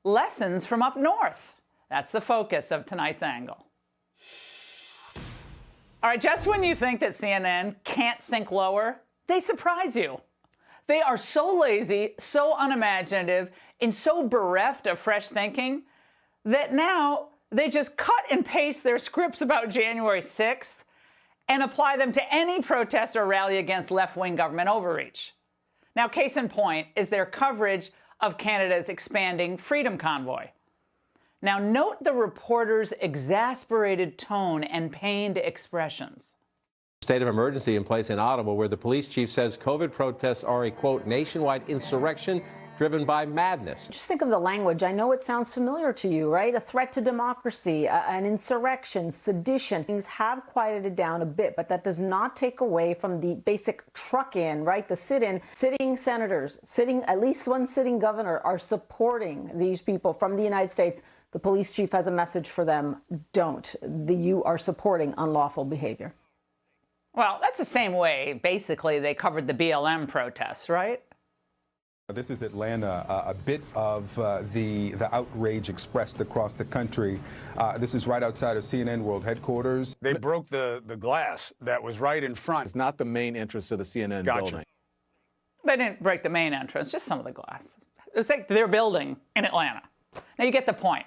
lessons from up north. That's the focus of tonight's angle. All right, just when you think that CNN can't sink lower, they surprise you. They are so lazy, so unimaginative, and so bereft of fresh thinking that now they just cut and paste their scripts about January 6th and apply them to any protest or rally against left-wing government overreach. Now, case in point is their coverage of Canada's expanding Freedom Convoy. Now, note the reporters' exasperated tone and pained expressions. State of emergency in place in Ottawa, where the police chief says COVID protests are a, quote, nationwide insurrection driven by madness. Just think of the language. I know it sounds familiar to you, right? A threat to democracy, an insurrection, sedition. Things have quieted down a bit, but that does not take away from the basic truck-in, right? The sit-in. Sitting senators, at least one sitting governor are supporting these people from the United States. The police chief has a message for them. Don't. You are supporting unlawful behavior. Well, that's the same way, basically, they covered the BLM protests, right? This is Atlanta, a bit of the outrage expressed across the country. This is right outside of CNN World Headquarters. They broke the glass that was right in front. It's not the main entrance to the CNN building. They didn't break the main entrance, just some of the glass. It was like their building in Atlanta. Now you get the point.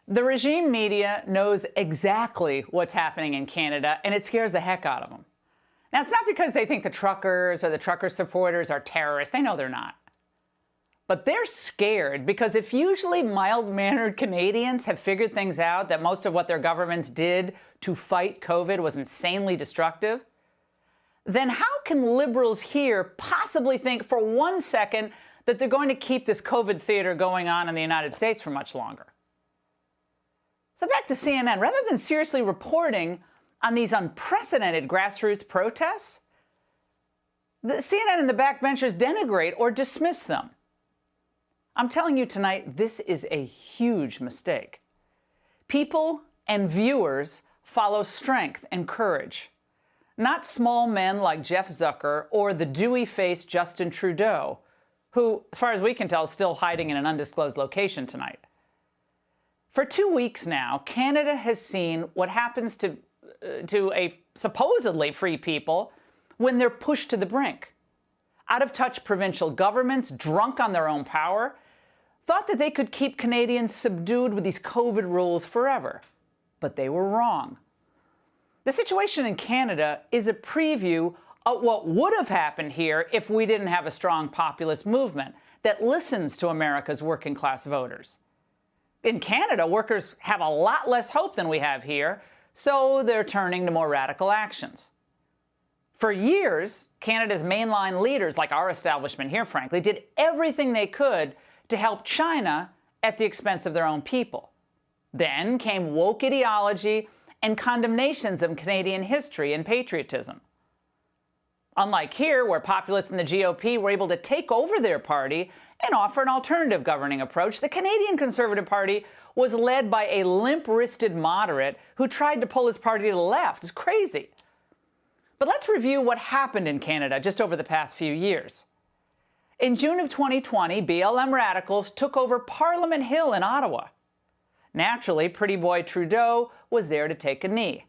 The regime media knows exactly what's happening in Canada, and it scares the heck out of them. Now, it's not because they think the truckers or the trucker supporters are terrorists. They know they're not. But they're scared because if usually mild-mannered Canadians have figured things out that most of what their governments did to fight COVID was insanely destructive, then how can liberals here possibly think for 1 second that they're going to keep this COVID theater going on in the United States for much longer? So back to CNN. Rather than seriously reporting on these unprecedented grassroots protests, the CNN and the backbenchers denigrate or dismiss them. I'm telling you tonight, this is a huge mistake. People and viewers follow strength and courage, not small men like Jeff Zucker or the dewy-faced Justin Trudeau, who, as far as we can tell, is still hiding in an undisclosed location tonight. For 2 weeks now, Canada has seen what happens to a supposedly free people when they're pushed to the brink. Out-of-touch provincial governments, drunk on their own power, thought that they could keep Canadians subdued with these COVID rules forever. But they were wrong. The situation in Canada is a preview of what would have happened here if we didn't have a strong populist movement that listens to America's working-class voters. In Canada, workers have a lot less hope than we have here, so they're turning to more radical actions. For years, Canada's mainline leaders, like our establishment here, frankly, did everything they could to help China at the expense of their own people. Then came woke ideology and condemnations of Canadian history and patriotism. Unlike here, where populists in the GOP were able to take over their party and offer an alternative governing approach, the Canadian Conservative Party was led by a limp-wristed moderate who tried to pull his party to the left. It's crazy. But let's review what happened in Canada just over the past few years. In June of 2020, BLM radicals took over Parliament Hill in Ottawa. Naturally, pretty boy Trudeau was there to take a knee.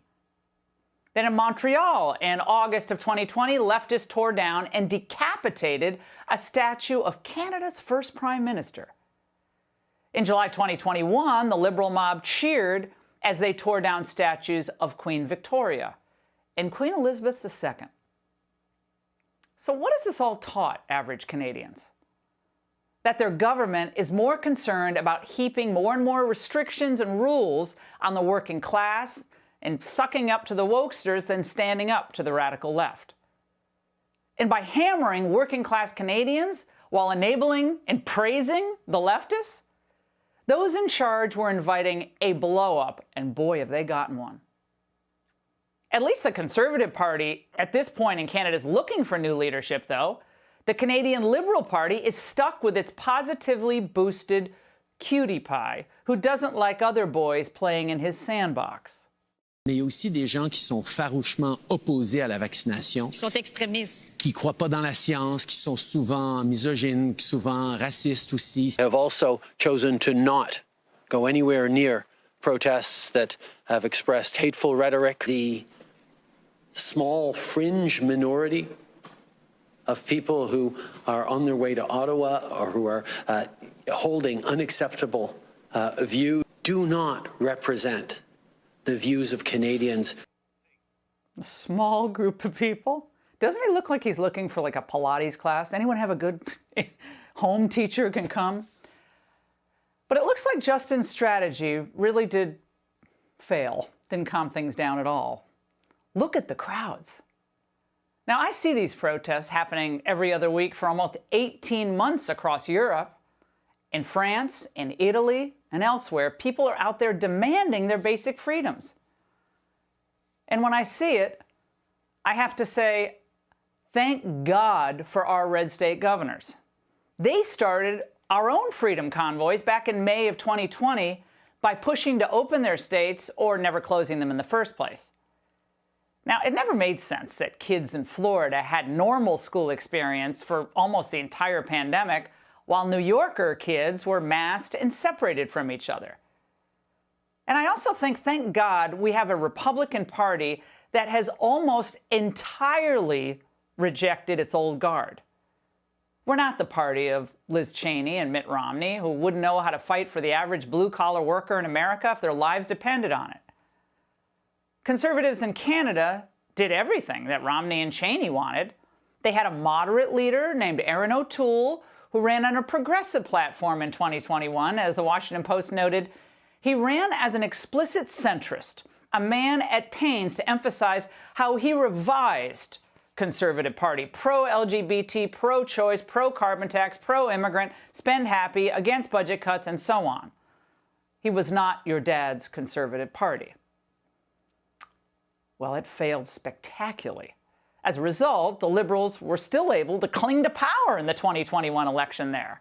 Then in Montreal, in August of 2020, leftists tore down and decapitated a statue of Canada's first Prime Minister. In July 2021, the Liberal mob cheered as they tore down statues of Queen Victoria and Queen Elizabeth II. So what has this all taught average Canadians? That their government is more concerned about heaping more and more restrictions and rules on the working class and sucking up to the wokesters than standing up to the radical left. And by hammering working-class Canadians while enabling and praising the leftists, those in charge were inviting a blow-up, and boy, have they gotten one. At least the Conservative Party at this point in Canada is looking for new leadership, though. The Canadian Liberal Party is stuck with its positively boosted cutie pie, who doesn't like other boys playing in his sandbox. Mais il y a aussi des gens qui sont farouchement opposés à la vaccination. Qui sont extrémistes. Qui ne croient pas dans la science, qui sont souvent misogynes, souvent racistes aussi. Have also chosen to not go anywhere near protests that have expressed hateful rhetoric. The small fringe minority of people who are on their way to Ottawa or who are holding unacceptable views do not represent the views of Canadians. A small group of people? Doesn't he look like he's looking for like a Pilates class? Anyone have a good home teacher who can come? But it looks like Justin's strategy really did fail, didn't calm things down at all. Look at the crowds. Now, I see these protests happening every other week for almost 18 months across Europe. In France, in Italy, and elsewhere, people are out there demanding their basic freedoms. And when I see it, I have to say, thank God for our red state governors. They started our own freedom convoys back in May of 2020 by pushing to open their states or never closing them in the first place. Now, it never made sense that kids in Florida had normal school experience for almost the entire pandemic, while New Yorker kids were masked and separated from each other. And I also think, thank God, we have a Republican Party that has almost entirely rejected its old guard. We're not the party of Liz Cheney and Mitt Romney, who wouldn't know how to fight for the average blue-collar worker in America if their lives depended on it. Conservatives in Canada did everything that Romney and Cheney wanted. They had a moderate leader named Erin O'Toole, who ran on a progressive platform in 2021. As the Washington Post noted, he ran as an explicit centrist, a man at pains to emphasize how he revised Conservative Party, pro-LGBT, pro-choice, pro-carbon tax, pro-immigrant, spend happy, against budget cuts, and so on. He was not your dad's Conservative Party. Well, it failed spectacularly. As a result, the Liberals were still able to cling to power in the 2021 election there.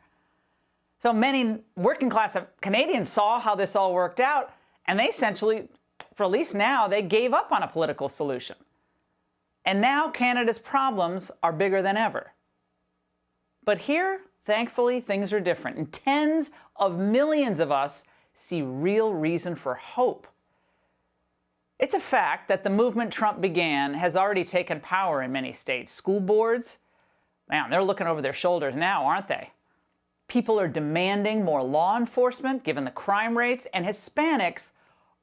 So many working-class Canadians saw how this all worked out, and they essentially, for at least now, they gave up on a political solution. And now Canada's problems are bigger than ever. But here, thankfully, things are different, and tens of millions of us see real reason for hope. It's a fact that the movement Trump began has already taken power in many states. School boards, man, they're looking over their shoulders now, aren't they? People are demanding more law enforcement, given the crime rates, and Hispanics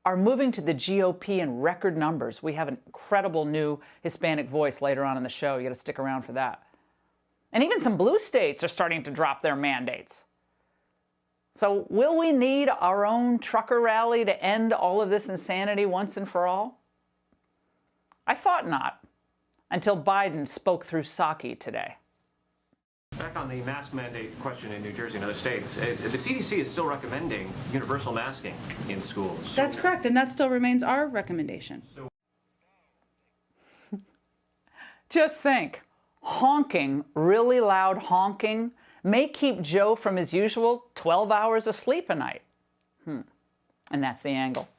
are moving to the GOP in record numbers. We have an incredible new Hispanic voice later on in the show. You got to stick around for that. And even some blue states are starting to drop their mandates. So will we need our own trucker rally to end all of this insanity once and for all? I thought not, until Biden spoke through Psaki today. Back on the mask mandate question in New Jersey and other states, the CDC is still recommending universal masking in schools. That's correct, and that still remains our recommendation. Just think, honking, really loud honking, may keep Joe from his usual 12 hours of sleep a night. And that's the angle.